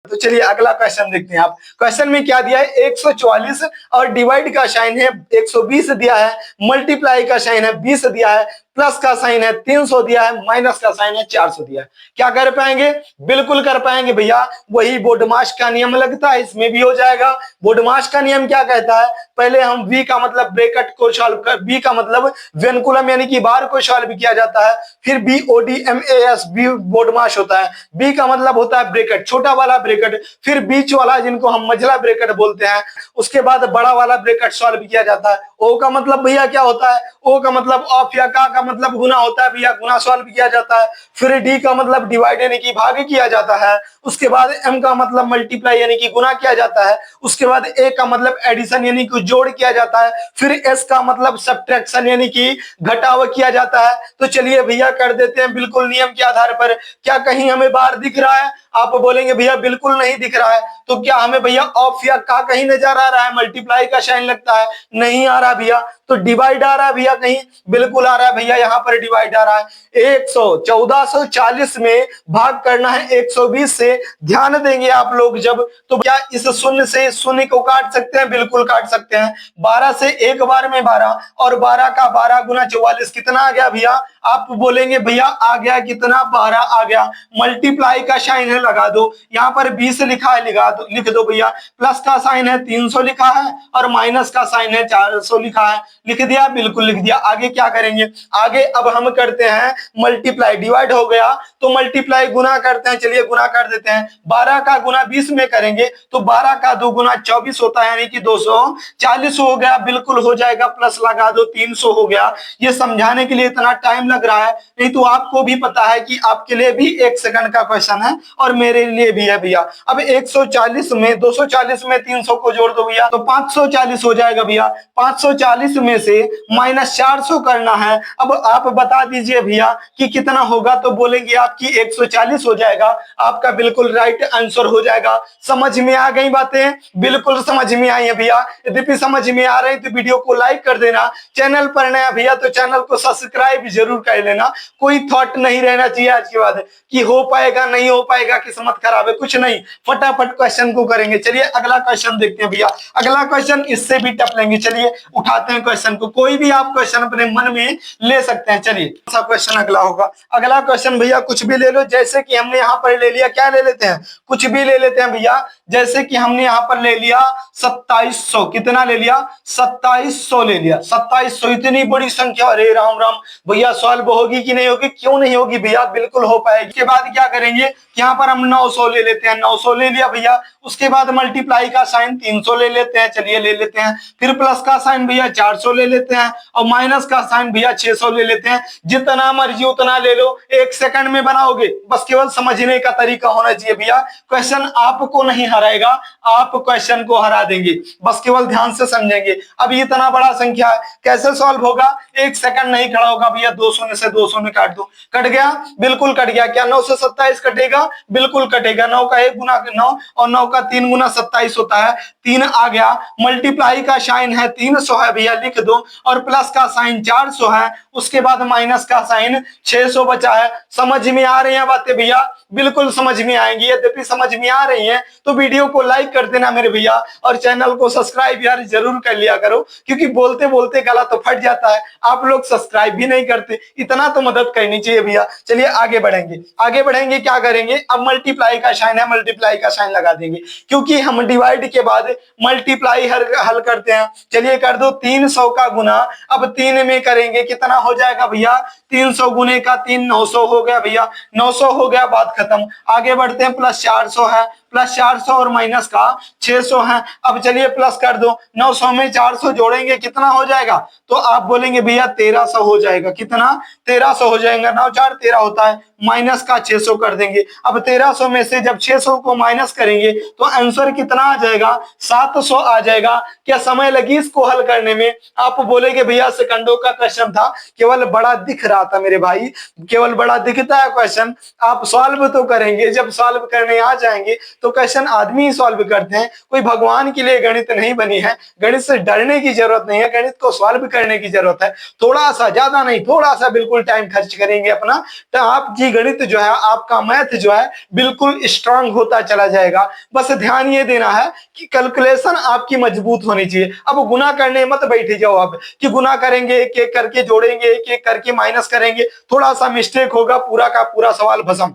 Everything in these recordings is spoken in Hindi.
तो चलिए अगला क्वेश्चन देखते हैं। आप क्वेश्चन में क्या दिया है, 144 और डिवाइड का साइन है 120 दिया है, मल्टीप्लाई का साइन है 20 दिया है, प्लस का साइन है 300 दिया है, माइनस का साइन है 400 दिया है। क्या कर पाएंगे? बिल्कुल कर पाएंगे भैया, वही बोडमास का नियम लगता है, इसमें भी हो जाएगा। बोडमास का नियम क्या कहता है, पहले हम v का मतलब ब्रैकेट को सॉल्व कर, b का मतलब वेनकुलम यानी कि बार को सॉल्व किया जाता है, फिर BODMAS बी बोडमास होता है, b का मतलब होता है ब्रैकेट, छोटा वाला ब्रैकेट, फिर बीच वाला जिनको हम मझला ब्रैकेट बोलते हैं, उसके बाद बड़ा वाला ब्रैकेट सॉल्व किया जाता है। ओ का मतलब भैया क्या होता है, ओ का मतलब ऑफ या का मतलब गुना होता है भैया, गुना सॉल्व किया जाता है। फिर डी का मतलब डिवाइड यानी कि भाग किया जाता है। उसके बाद एम का मतलब मल्टीप्लाई यानी कि गुना किया जाता है। उसके बाद ए का मतलब एडिशन यानी कि जोड़ किया जाता है। फिर एस का मतलब सब्ट्रैक्शन यानी कि घटाव किया जाता है। तो चलिए भैया कर देते हैं बिल्कुल नियम के आधार पर। क्या कहीं हमें बार दिख रहा है? आप बोलेंगे भैया बिल्कुल नहीं दिख रहा है। तो क्या हमें भैया ऑफ या का कहीं नजर आ रहा है? मल्टीप्लाई का साइन लगता है, नहीं आ रहा भैया। तो डिवाइड आ रहा है भैया कहीं? बिल्कुल आ रहा है भैया, यहाँ पर डिवाइड आ रहा है। 1440 में भाग करना है 120 से। ध्यान देंगे आप लोग जब, तो क्या इस शून्य से शून्य को काट सकते हैं? बिल्कुल काट सकते हैं। 12 से एक बार में 12 और 12 का 12 गुना 44 कितना आ गया भैया? आप बोलेंगे भैया आ गया कितना? 12 आ गया। मल्टीप्लाई का साइन है लगा दो, यहाँ पर 20 लिखा है लिख दो भैया। प्लस का साइन है 300 लिखा है और माइनस का साइन है 400 लिखा है। लिख दिया? बिल्कुल लिख दिया। आगे क्या करेंगे? आगे अब हम करते हैं मल्टीप्लाई। डिवाइड हो गया तो मल्टीप्लाई गुना करते हैं। चलिए गुना कर देते हैं। 12 का गुना 20 में करेंगे तो 12 का 2 गुना 24 होता है, यानी कि 240 हो गया। बिल्कुल हो जाएगा, प्लस लगा दो, 300 हो गया। ये समझाने के लिए इतना टाइम लग रहा है, नहीं तो आपको भी पता है कि आपके लिए भी 1 सेकंड का क्वेश्चन है और मेरे लिए भी है भैया। अब 140 में 240 में 300 को जोड़ दो भैया, तो 540 हो जाएगा भैया। 540 में से माइनस 400 करना है। अब आप बता दीजिए भैया कि कितना होगा, तो बोलेंगे आपकी 140 हो जाएगा। आपका बिल्कुल राइट आंसर हो जाएगा। समझ में आ गई बातें? बिल्कुल समझ में आई है भैया। यदि समझ में आ रही तो वीडियो को लाइक कर देना। चैनल पर नया भैया तो चैनल को सब्सक्राइब जरूर कर लेना। कोई थॉट नहीं रहना चाहिए आज के बाद कि हो पाएगा नहीं हो पाएगा, किस्मत खराब है, कुछ नहीं। फटाफट क्वेश्चन को करेंगे। चलिए अगला क्वेश्चन देखते हैं भैया। अगला क्वेश्चन इससे भी टफ लेंगे। चलिए उठाते हैं क्वेश्चन को, कोई भी आप क्वेश्चन अपने मन में ले सकते हैं। चलिए कौन सा क्वेश्चन अगला होगा? अगला क्वेश्चन भैया कुछ भी ले लो, जैसे कि हमने यहाँ पर ले लिया, क्या ले लेते हैं? कुछ भी ले लेते हैं भैया। जैसे कि हमने यहाँ पर ले लिया 2700, कितना ले लिया? 2700 ले लिया। 2700 इतनी बड़ी संख्या, अरे राम राम भैया, सॉल्व होगी कि नहीं होगी? क्यों नहीं होगी भैया, बिल्कुल हो पाएगी। इसके बाद क्या करेंगे, यहाँ पर हम 900 ले लेते हैं। 900 ले लिया भैया। उसके बाद मल्टीप्लाई का साइन 300 ले लेते हैं। चलिए ले लेते हैं। फिर प्लस का साइन भैया 400 ले लेते हैं और माइनस का साइन भैया 600 ले लेते हैं। जितना मर्जी उतना ले लो, 1 सेकंड में बनाओगे। बस केवल समझने का तरीका होना चाहिए भैया। क्वेश्चन आपको नहीं हराएगा, आप क्वेश्चन को हरा देंगे। बस केवल ध्यान से समझेंगे। अब इतना बड़ा संख्या है, कैसे सॉल्व होगा? 1 सेकंड नहीं खड़ा होगा भैया। 200 से 200 में काट दो। कट गया? बिल्कुल कट गया। क्या 9 से 27 कटेगा? बिल्कुल कटेगा। 9 का 1 गुना 9 और 9 का 3 गुना 27 होता है। 3 आ गया। मल्टीप्लाई का साइन है 300 है भैया, लिख दो। और प्लस का साइन 400 है। उसके बाद माइनस का साइन 600 बचा है। समझ में आ रही है बातें भैया? बिल्कुल समझ में आएंगी। यद्यपि समझ में आ रही है तो वीडियो को लाइक कर देना मेरे भैया, और चैनल को सब्सक्राइब यार जरूर कर लिया करो, क्योंकि बोलते बोलते गला तो फट जाता है। आप लोग सब्सक्राइब भी नहीं करते, इतना तो मदद करनी चाहिए भैया। चलिए आगे बढ़ेंगे। आगे बढ़ेंगे, क्या करेंगे? अब मल्टीप्लाई का साइन है, मल्टीप्लाई का साइन लगा देंगे, क्योंकि हम डिवाइड के बाद मल्टीप्लाई हल करते हैं। चलिए कर दो। 300 का गुना अब 3 में करेंगे, कितना हो जाएगा भैया? 300 गुने का 3 900 हो गया भैया। 900 हो गया, बात खत्म। आगे बढ़ते हैं। प्लस 400 है, प्लस 400 और माइनस का 600 है। अब चलिए प्लस कर दो। 900 में 400 जोड़ेंगे, कितना हो जाएगा? तो आप बोलेंगे भैया 1300 हो जाएगा। कितना? 1300 हो जाएगा। 9 4 13 होता है। माइनस का 600 कर देंगे। अब 1300 में से जब 600 को माइनस करेंगे तो आंसर कितना आ जाएगा? 700 आ जाएगा। क्या समय लगी इसको हल करने में? आप बोलेंगे भैया सेकंडों का क्वेश्चन था, केवल बड़ा दिख रहा था मेरे भाई, केवल बड़ा दिखता है क्वेश्चन। आप सॉल्व तो करेंगे, जब सॉल्व करने आ जाएंगे तो क्वेश्चन आदमी ही सॉल्व करते हैं, कोई भगवान के लिए गणित नहीं बनी है। गणित से डरने की जरूरत नहीं है, गणित को सॉल्व करने की जरूरत है। थोड़ा सा, ज्यादा नहीं, थोड़ा सा बिल्कुल टाइम खर्च करेंगे अपना, तो आपकी गणित जो है, आपका मैथ जो है बिल्कुल स्ट्रांग होता चला जाएगा। बस ध्यान ये देना है कि कैलकुलेशन आपकी मजबूत होनी चाहिए। अब गुना करने मत बैठ जाओ आप कि गुना करेंगे, एक एक करके जोड़ेंगे, एक एक करके माइनस करेंगे, थोड़ा सा मिस्टेक होगा, पूरा का पूरा सवाल भस्म,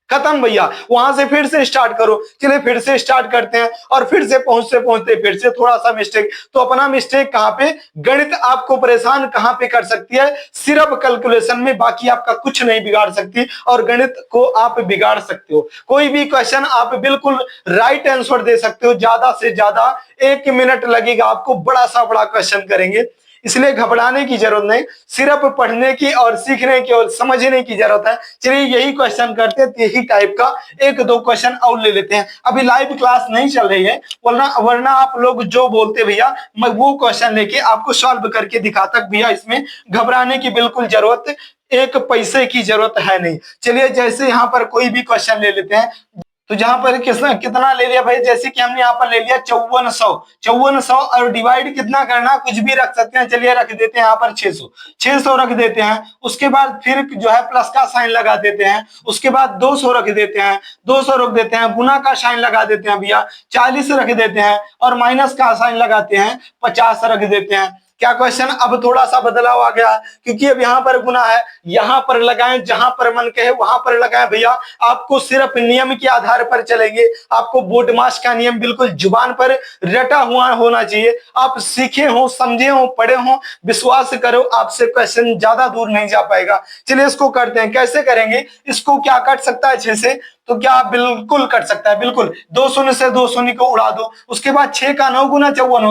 खत्म भैया। वहां से फिर से स्टार्ट करो। चलिए फिर से स्टार्ट करते हैं, और फिर से पहुंचते पहुंचते फिर से थोड़ा सा मिस्टेक। तो अपना मिस्टेक कहां पे, गणित आपको परेशान कहां पे कर सकती है, सिर्फ कैलकुलेशन में, बाकी आपका कुछ नहीं बिगाड़ सकती, और गणित को आप बिगाड़ सकते हो। कोई भी क्वेश्चन आप बिल्कुल राइट आंसर दे सकते हो, ज्यादा से ज्यादा 1 मिनट लगेगा आपको, बड़ा सा बड़ा क्वेश्चन करेंगे। इसलिए घबराने की जरूरत नहीं, सिर्फ पढ़ने की और सीखने की और समझने की जरूरत है। चलिए यही क्वेश्चन करते हैं, यही टाइप का 1-2 क्वेश्चन और ले लेते हैं। अभी लाइव क्लास नहीं चल रही है, वरना आप लोग जो बोलते भैया, मैं वो क्वेश्चन लेके आपको सॉल्व करके दिखाता भैया। इसमें घबराने की बिल्कुल जरूरत, 1 पैसे की जरूरत है नहीं। चलिए जैसे यहाँ पर कोई भी क्वेश्चन ले लेते हैं, तो जहां पर कितना ले लिया भाई, जैसे कि हमने यहाँ पर ले लिया 5400 और डिवाइड कितना करना, कुछ भी रख सकते हैं। चलिए रख देते हैं यहाँ पर 600 रख देते हैं। उसके बाद फिर जो है प्लस का साइन लगा देते हैं। उसके बाद 200 रख देते हैं, 200 रख देते हैं, गुना का साइन लगा देते हैं भैया, 40 रख देते हैं, और माइनस का साइन लगाते हैं, 50 रख देते हैं। क्या क्वेश्चन अब थोड़ा सा बदलाव आ गया, क्योंकि अब यहाँ पर गुना है, यहाँ पर लगाएं, जहां पर मन कहे वहां पर लगाएं भैया। आपको सिर्फ नियम के आधार पर चलेंगे, आपको बोर्ड मास का नियम बिल्कुल जुबान पर रटा हुआ होना चाहिए। आप सीखे हो, समझे हो, पढ़े हो, विश्वास करो आपसे क्वेश्चन ज्यादा दूर नहीं जा पाएगा। चलिए इसको करते हैं, कैसे करेंगे इसको, क्या कट सकता है 6 से, तो क्या बिल्कुल कट सकता है, बिल्कुल 2 शून्य से 2 शून्य को उड़ा दो। उसके बाद 6 का 9 गुना 54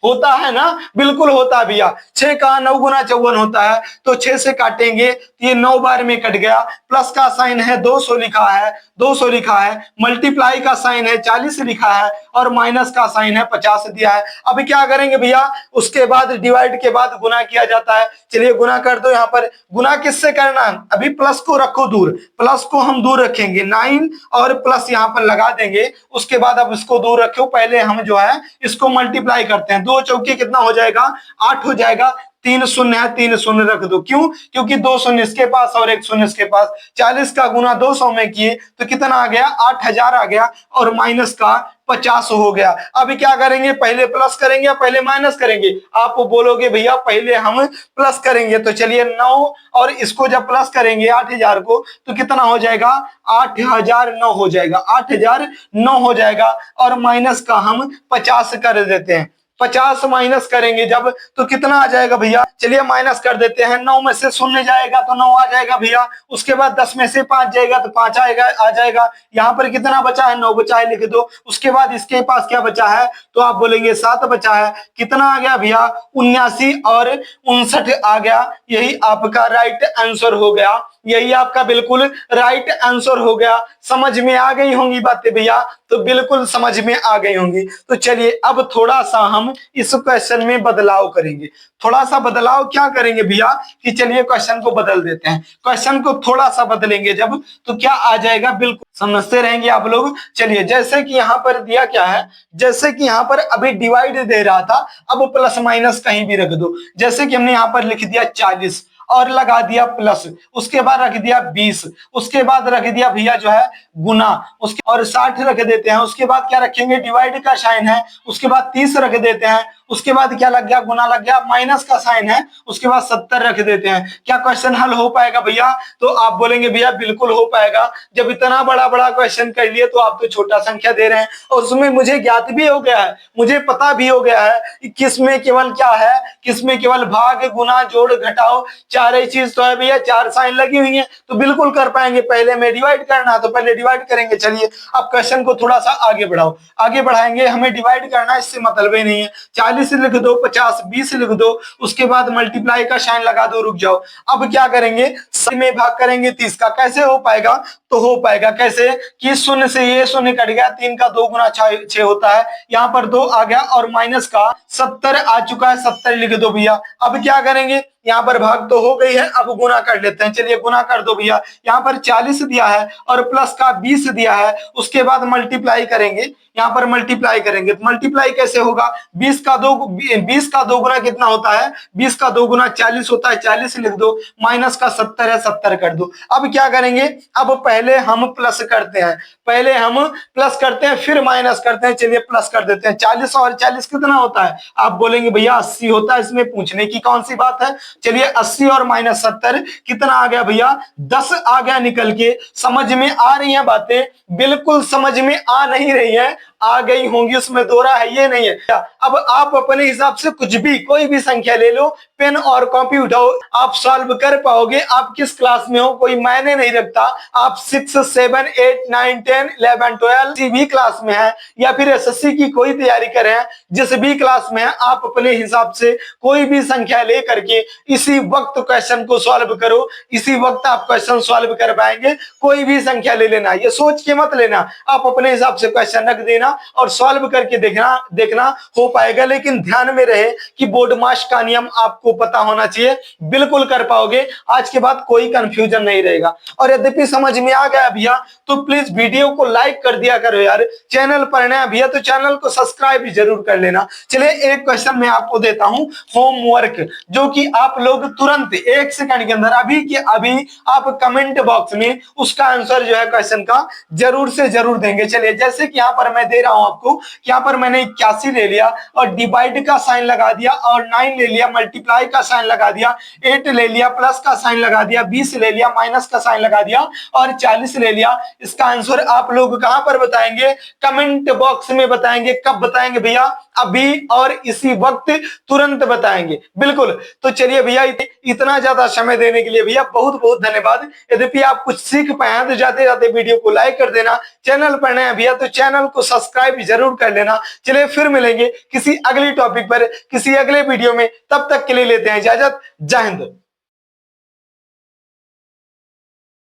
होता है ना, बिल्कुल होता है भैया। 6 का 9 गुना 54 होता है, तो 6 से काटेंगे तो ये 9 बार में कट गया। प्लस का साइन है 200 लिखा है, 200 लिखा है, मल्टीप्लाई का साइन है 40 लिखा है, और माइनस का साइन है 50 दिया है। अब क्या करेंगे भैया, उसके बाद डिवाइड के बाद गुना किया जाता है। चलिए गुना कर दो। यहाँ पर गुना किससे करना है, अभी प्लस को रखो दूर, प्लस को हम दूर रखेंगे, 9 और प्लस यहाँ पर लगा देंगे। उसके बाद अब इसको दूर रखो, पहले हम जो है इसको मल्टीप्लाई करते हैं। 2 चौके कितना हो जाएगा, 8 हो जाएगा। 3 शून्य है, 3 शून्य रख दो, क्यों, क्योंकि 2 शून्य इसके पास और 1 शून्य इसके पास। 40 का गुना 200 में किए तो कितना आ गया, 8000 आ गया, और माइनस का 50 हो गया। अभी क्या करेंगे, पहले प्लस करेंगे या पहले माइनस करेंगे, आप बोलोगे भैया पहले हम प्लस करेंगे। तो चलिए 9 और इसको जब प्लस करेंगे 8000 को, तो कितना हो जाएगा, 8009 हो जाएगा, 8009 हो जाएगा, और माइनस का हम 50 कर देते हैं। 50 माइनस करेंगे जब, तो कितना आ जाएगा भैया, चलिए माइनस कर देते हैं। 9 में से शून्य जाएगा तो 9 आ जाएगा भैया। उसके बाद 10 में से 5 जाएगा तो 5 आएगा, आ जाएगा। यहाँ पर कितना बचा है, 9 बचा है, लिख दो। उसके बाद इसके पास क्या बचा है, तो आप बोलेंगे 7 बचा है। कितना आ गया भैया, 79 और 59 आ गया। यही आपका राइट आंसर हो गया, यही आपका बिल्कुल राइट आंसर हो गया। समझ में आ गई होंगी बातें भैया, तो बिल्कुल समझ में आ गई होंगी। तो चलिए अब थोड़ा सा हम इस क्वेश्चन में बदलाव करेंगे। थोड़ा सा बदलाव क्या करेंगे भैया, कि चलिए क्वेश्चन को बदल देते हैं। क्वेश्चन को थोड़ा सा बदलेंगे जब, तो क्या आ जाएगा, बिल्कुल समझते रहेंगे आप लोग। चलिए जैसे कि यहाँ पर दिया क्या है, जैसे कि यहाँ पर अभी डिवाइड दे रहा था, अब प्लस माइनस कहीं भी रख दो। जैसे कि हमने यहाँ पर लिख दिया 40 और लगा दिया प्लस, उसके बाद रख दिया 20, उसके बाद रख दिया भैया जो है गुना, उसके और 60 रख देते हैं। उसके बाद क्या रखेंगे, डिवाइड का साइन है, उसके बाद 30 रख देते हैं। उसके बाद क्या लग गया, गुना लग गया, माइनस का साइन है, उसके बाद 70 रख देते हैं। क्या क्वेश्चन हल हो पाएगा भैया, तो आप बोलेंगे भैया बिल्कुल हो पाएगा। जब इतना बड़ा बड़ा क्वेश्चन कर लिए तो आप तो छोटा संख्या दे रहे हैं, और उसमें मुझे ज्ञात भी हो गया है, मुझे पता भी हो गया है कि किसमें केवल क्या है, किसमें केवल भाग, गुना, जोड़, घटाओ, चार ही चीज तो है भैया, 4 साइन लगी हुई है, तो बिल्कुल कर पाएंगे। पहले में डिवाइड करना तो पहले डिवाइड करेंगे। चलिए अब क्वेश्चन को थोड़ा सा आगे बढ़ाओ, आगे बढ़ाएंगे, हमें डिवाइड करना इससे मतलब ही नहीं है। 40 लिख दो, 50, 20 लिख दो, उसके बाद मल्टीप्लाई का साइन लगा दो, रुक जाओ। अब क्या करेंगे, सही में भाग करेंगे 30 का। कैसे हो पाएगा, तो हो पाएगा कैसे, कि शून्य से ये शून्य कट गया, 3 का 2 गुना 6 होता है, यहाँ पर 2 आ गया, और माइनस का 70 आ चुका है, 70 लिख दो भैया। अब क्या करेंगे, यहाँ पर भाग तो हो गई है, अब गुना कर लेते हैं। चलिए गुना कर दो भैया। यहाँ पर 40 दिया है और प्लस का 20 दिया है, उसके बाद मल्टीप्लाई करेंगे। यहाँ पर मल्टीप्लाई करेंगे तो मल्टीप्लाई कैसे होगा? 20 का दो गुना कितना होता है? 20 का दो गुना 40 होता है, 40 लिख दो, माइनस का 70 है, 70 कर दो। अब क्या करेंगे? अब पहले हम प्लस करते हैं, पहले हम प्लस करते हैं फिर माइनस करते हैं। चलिए प्लस कर देते हैं। 40 और 40 कितना होता है? आप बोलेंगे भैया 80 होता है, इसमें पूछने की कौन सी बात है। चलिए 80 और माइनस 70 कितना आ गया भैया? 10 आ गया निकल के। समझ में आ रही है बातें? बिल्कुल समझ में आ नहीं रही है, आ गई होंगी, उसमें दोहरा है ये नहीं है। अब आप अपने हिसाब से कुछ भी कोई भी संख्या ले लो, पेन और कॉपी उठाओ, आप सॉल्व कर पाओगे। आप किस क्लास में हो कोई मायने नहीं रखता, आप 6, 7, 8, 9, 10, 11, 12 किसी भी क्लास में है या फिर एसएससी की कोई तैयारी कर रहे हैं, जिस भी क्लास में है, आप अपने हिसाब से कोई भी संख्या ले करके इसी वक्त क्वेश्चन को सॉल्व करो, इसी वक्त आप क्वेश्चन सॉल्व कर पाएंगे। कोई भी संख्या ले लेना, ये सोच के मत लेना, आप अपने हिसाब से क्वेश्चन रख देना और सॉल्व करके देखना हो पाएगा। लेकिन ध्यान में रहे कि बोर्ड मास का नियम आपको पता होना चाहिए, बिल्कुल कर पाओगे। आज के बाद कोई कंफ्यूजन नहीं रहेगा। और यद्यपि समझ में आ गया भैया तो प्लीज वीडियो को लाइक कर दिया करो यार। चैनल पर नया भैया तो चैनल को सब्सक्राइब भी जरूर कर लेना। चलिए एक क्वेश्चन मैं आपको देता हूं होमवर्क, जो कि आप लोग तुरंत 1 सेकंड के अंदर अभी के अभी आप कमेंट बॉक्स में उसका आंसर जो है क्वेश्चन का जरूर से जरूर देंगे। चलिए जैसे कि यहाँ पर मैं दे रहा हूं आपको, यहाँ पर मैंने 81 ले लिया और डिवाइड का साइन लगा दिया, और 9 ले लिया, मल्टीप्लाई का साइन लगा दिया, 8 ले लिया, प्लस का साइन लगा दिया, 20 ले लिया, माइनस का साइन लगा दिया, और 40 ले लिया। इसका आंसर आप लोग कहां पर बताएंगे? कमेंट बॉक्स में बताएंगे। कब बताएंगे भैया? अभी और इसी वक्त तुरंत बताएंगे, बिल्कुल। तो चलिए भैया इतना ज्यादा समय देने के लिए भैया बहुत बहुत धन्यवाद। यद्यपि आप कुछ सीख पाए तो जाते जाते वीडियो को लाइक कर देना। चैनल पर नए भैया तो चैनल को सब्सक्राइब जरूर कर लेना। चलिए फिर मिलेंगे किसी अगली टॉपिक पर किसी अगले वीडियो में, तब तक के लिए लेते हैं इजाजत। जय हिंद।